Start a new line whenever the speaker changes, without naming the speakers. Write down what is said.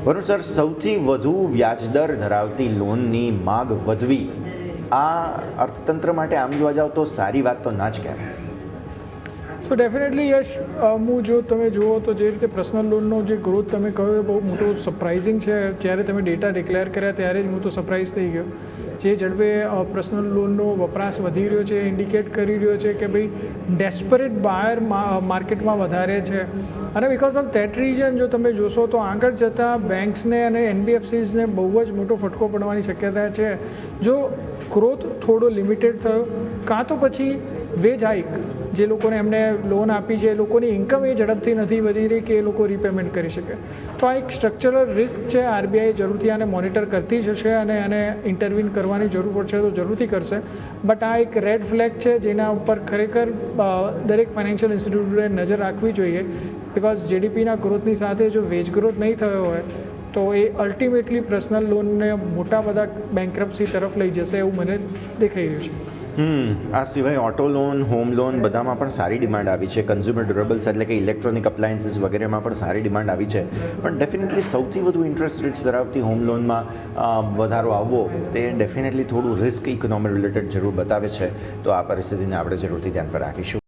Varun sir, સૌથી વધુ વ્યાજદર ધરાવતી લોનની માગ વધવી આ અર્થતંત્ર માટે આમ જોવા જાઓ તો સારી વાત તો ના જ કહેવાય.
સો ડેફિનેટલી યશ, હું જો તમે જુઓ તો જે રીતે પર્સનલ લોનનો જે ગ્રોથ તમે કહ્યું એ બહુ મોટો સરપ્રાઇઝિંગ છે. જ્યારે તમે ડેટા ડિક્લેર કર્યા ત્યારે જ હું તો સરપ્રાઇઝ થઈ ગયો. જે ઝડપે પર્સનલ લોનનો વપરાશ વધી રહ્યો છે એ ઇન્ડિકેટ કરી રહ્યો છે કે ભાઈ ડેસ્પરેટ બાયર માર્કેટમાં વધારે છે. અને બિકોઝ ઓફ ધેટ રીઝન જો તમે જોશો તો આગળ જતાં બેન્ક્સને અને એનબીએફસીઝને બહુ જ મોટો ફટકો પડવાની શક્યતા છે. જો ગ્રોથ થોડો લિમિટેડ થયો કાં તો પછી વેજ હાઇક, જે લોકોને એમને લોન આપી છે એ લોકોની ઇન્કમ એ ઝડપથી નથી વધી રહી કે એ લોકો રીપેમેન્ટ કરી શકે. તો આ એક સ્ટ્રક્ચરલ રિસ્ક છે. આરબીઆઈ જરૂરથી આને મોનિટર કરતી જ હશે અને આને ઇન્ટરવીન કરવાની જરૂર પડશે તો જરૂરથી કરશે. બટ આ એક રેડ ફ્લેગ છે જેના ઉપર ખરેખર દરેક ફાઇનાન્શિયલ ઇન્સ્ટિટ્યૂટે નજર રાખવી જોઈએ. બિકોઝ જીડીપીના ગ્રોથની સાથે જો વેજ ગ્રોથ નહીં થયો હોય તો એ અલ્ટિમેટલી પર્સનલ લોનને મોટા બધા બેન્કરપ્સી તરફ લઈ જશે એવું મને દેખાઈ રહ્યું છે.
આ સિવાય ઓટો લોન, હોમ લોન બધામાં પણ સારી ડિમાન્ડ આવી છે. કન્ઝ્યુમર ડ્યુરેબલ્સ એટલે કે ઇલેક્ટ્રોનિક અપ્લાયન્સીસ વગેરેમાં પણ સારી ડિમાન્ડ આવી છે. પણ ડેફિનેટલી સૌથી વધુ ઇન્ટરેસ્ટ રેટ્સ ધરાવતી હોમ લોનમાં વધારો આવવો તે ડેફિનેટલી થોડું રિસ્ક ઇકોનોમી રિલેટેડ જરૂર બતાવે છે. તો આ પરિસ્થિતિને આપણે જરૂરથી ધ્યાન પર રાખીશું.